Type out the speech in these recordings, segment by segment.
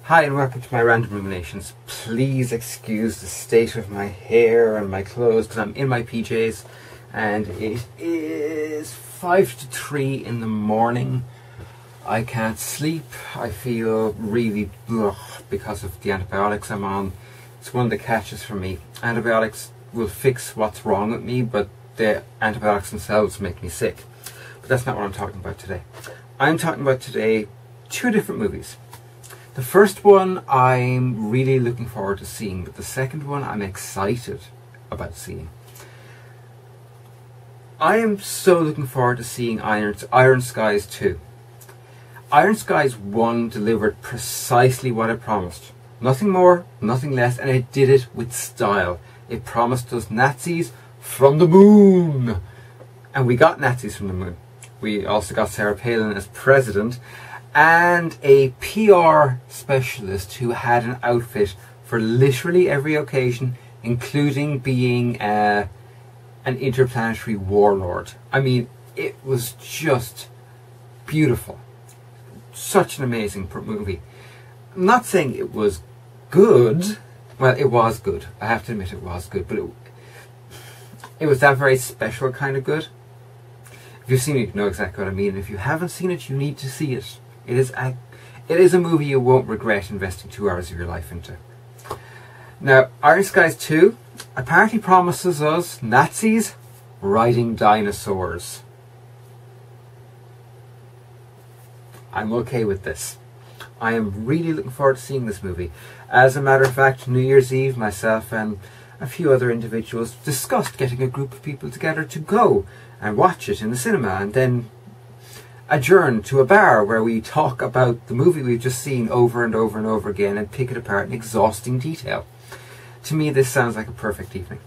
Hi and welcome to my Random Ruminations. Please excuse the state of my hair and my clothes because I'm in my PJs and it is 5 to 3 in the morning. I can't sleep. I feel really because of the antibiotics I'm on. It's one of the catches for me. Antibiotics will fix what's wrong with me, but the antibiotics themselves make me sick. But that's not what I'm talking about today. I'm talking about today 2 different movies. The first one I'm really looking forward to seeing, but the second one I'm excited about seeing. I am so looking forward to seeing Iron Skies 2. Iron Skies 1 delivered precisely what it promised. Nothing more, nothing less, and it did it with style. It promised us Nazis from the moon. And we got Nazis from the moon. We also got Sarah Palin as president, and a PR specialist who had an outfit for literally every occasion, including being an interplanetary warlord. I mean, it was just beautiful. Such an amazing movie. I'm not saying it was good. Well, it was good. I have to admit it was good, but it was that very special kind of good. If you've seen it, you know exactly what I mean. And if you haven't seen it, you need to see it. It is a movie you won't regret investing 2 hours of your life into. Now, Iron Skies 2 apparently promises us Nazis riding dinosaurs. I'm okay with this. I am really looking forward to seeing this movie. As a matter of fact, New Year's Eve, myself and a few other individuals discussed getting a group of people together to go and watch it in the cinema and then adjourn to a bar where we talk about the movie we've just seen over and over and over again and pick it apart in exhausting detail. To me, this sounds like a perfect evening.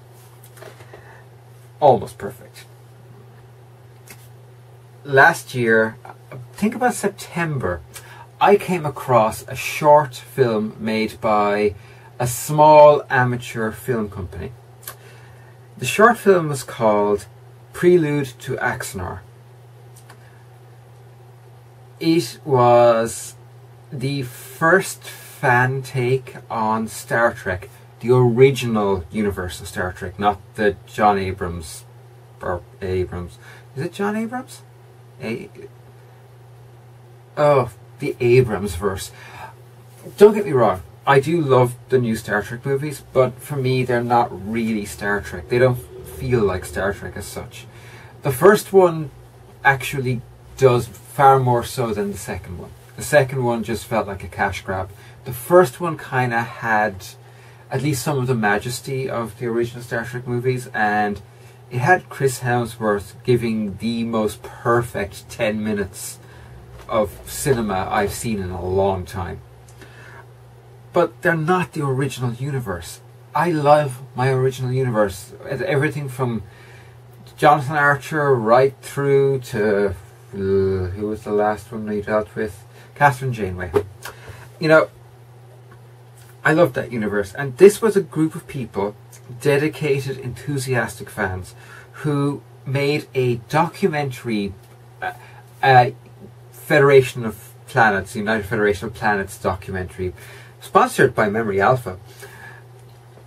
Almost perfect. Last year, I think about September, I came across a short film made by a small amateur film company. The short film was called Prelude to Axanar. It was the first fan take on Star Trek, the original universe of Star Trek, not the John Abrams, or Abrams. Is it John Abrams? The Abrams verse. Don't get me wrong, I do love the new Star Trek movies, but for me they're not really Star Trek. They don't feel like Star Trek as such. The first one actually does far more so than the second one. The second one just felt like a cash grab. The first one kind of had at least some of the majesty of the original Star Trek movies, and it had Chris Hemsworth giving the most perfect 10 minutes of cinema I've seen in a long time. But they're not the original universe. I love my original universe. Everything from Jonathan Archer right through to who was the last one we dealt with? Catherine Janeway. You know, I love that universe. And this was a group of people, dedicated, enthusiastic fans, who made a documentary, Federation of Planets, United Federation of Planets documentary, sponsored by Memory Alpha.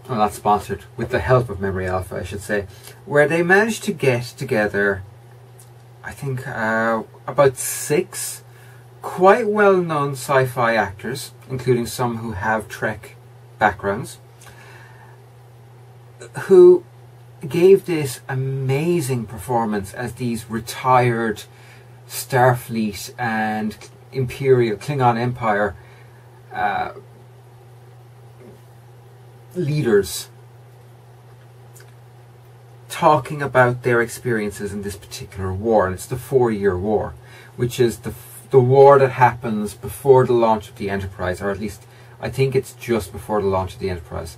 Well, not sponsored, with the help of Memory Alpha, I should say, where they managed to get together, I think, about 6 quite well-known sci-fi actors, including some who have Trek backgrounds, who gave this amazing performance as these retired Starfleet and Imperial Klingon Empire leaders, talking about their experiences in this particular war. And it's the 4-year war, which is the war that happens before the launch of the Enterprise, or at least I think it's just before the launch of the Enterprise.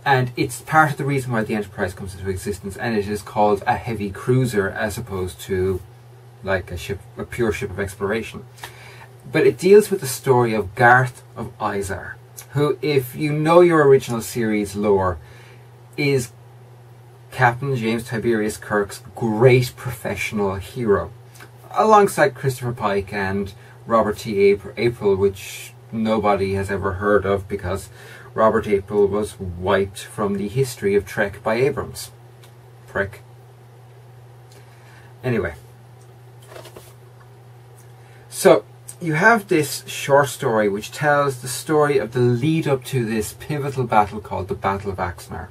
And it's part of the reason why the Enterprise comes into existence, and it is called a heavy cruiser as opposed to like a pure ship of exploration. But it deals with the story of Garth of Izar, who, if you know your original series lore, is Captain James Tiberius Kirk's great professional hero, alongside Christopher Pike and Robert T. April, which nobody has ever heard of because Robert April was wiped from the history of Trek by Abrams. Prick. Anyway. So, you have this short story which tells the story of the lead up to this pivotal battle called the Battle of Axanar.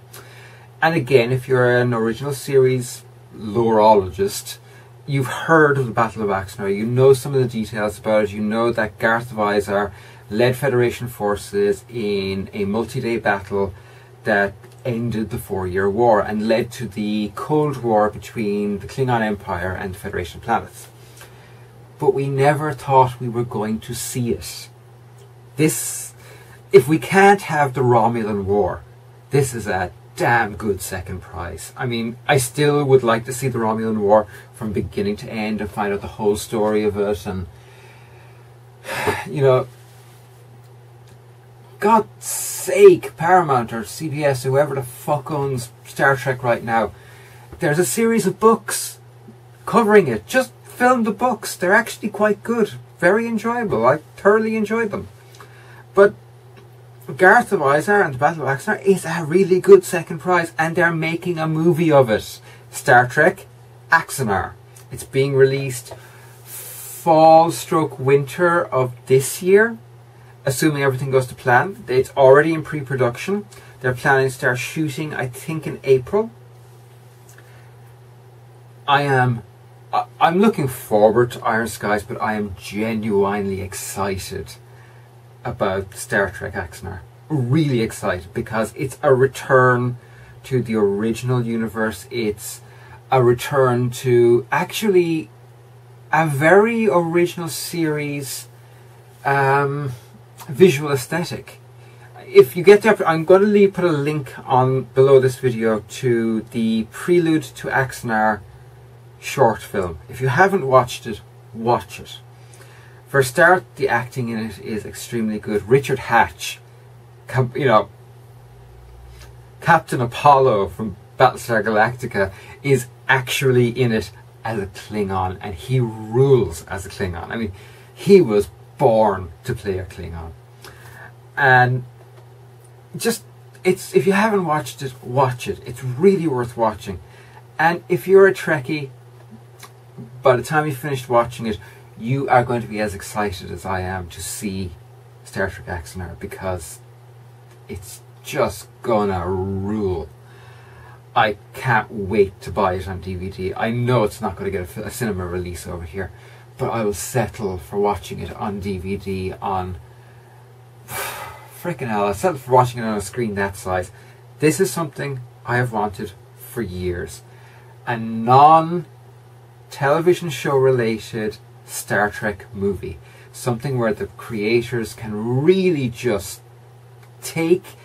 And again, if you're an original series loreologist, you've heard of the Battle of Axanar, you know some of the details about it, you know that Garth Visar led Federation forces in a multi-day battle that ended the 4-year war and led to the Cold War between the Klingon Empire and the Federation planets. But we never thought we were going to see it. This, if we can't have the Romulan War, this is a damn good second prize. I mean, I still would like to see the Romulan War from beginning to end and find out the whole story of it. And, you know, God's sake, Paramount or CBS, whoever the fuck owns Star Trek right now, there's a series of books covering it. Just film the books. They're actually quite good. Very enjoyable. I thoroughly enjoyed them. But Garth Visar and the Battle of Axanar is a really good second prize, and they're making a movie of it. Star Trek Axanar. It's being released fall/winter of this year, assuming everything goes to plan. It's already in pre-production. They're planning to start shooting, I think, in April. I'm looking forward to Iron Skies, but I am genuinely excited about Star Trek Axanar. Really excited, because it's a return to the original universe. It's a return to actually a very original series visual aesthetic. If you get there, I'm going to put a link on below this video to the Prelude to Axanar short film. If you haven't watched it, watch it. For a start, the acting in it is extremely good. Richard Hatch, you know, Captain Apollo from Battlestar Galactica, is actually in it as a Klingon, and he rules as a Klingon. I mean, he was born to play a Klingon. And just, if you haven't watched it, watch it. It's really worth watching. And if you're a Trekkie, by the time you finished watching it, you are going to be as excited as I am to see Star Trek Axanar, because it's just gonna rule. I can't wait to buy it on DVD. I know it's not going to get a cinema release over here, but I will settle for watching it on DVD on... Frickin' hell, I'll settle for watching it on a screen that size. This is something I have wanted for years. A non-television show related Star Trek movie. Something where the creators can really just take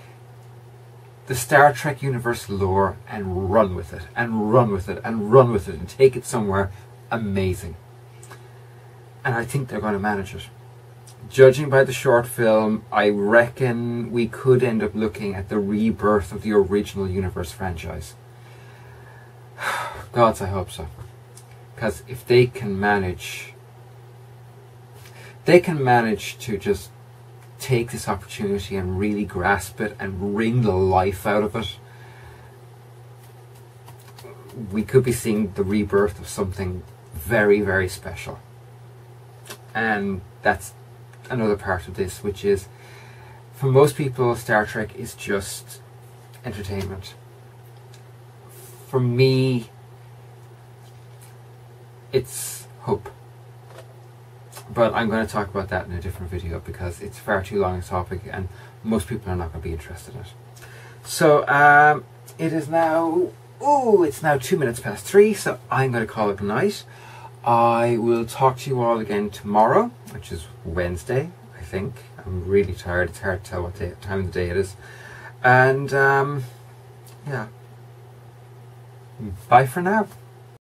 the Star Trek universe lore and run with it, and run with it, and run with it, and take it somewhere amazing. And I think they're going to manage it. Judging by the short film, I reckon we could end up looking at the rebirth of the original universe franchise. Gods, I hope so. Because if they can manage to just take this opportunity and really grasp it and wring the life out of it, we could be seeing the rebirth of something very, very special. And that's another part of this, which is, for most people, Star Trek is just entertainment. For me, it's hope. But I'm going to talk about that in a different video, because it's far too long a topic and most people are not going to be interested in it. So it is now, it's now 3:02, so I'm going to call it a night. I will talk to you all again tomorrow, which is Wednesday, I think. I'm really tired. It's hard to tell what time of the day it is. And yeah, bye for now.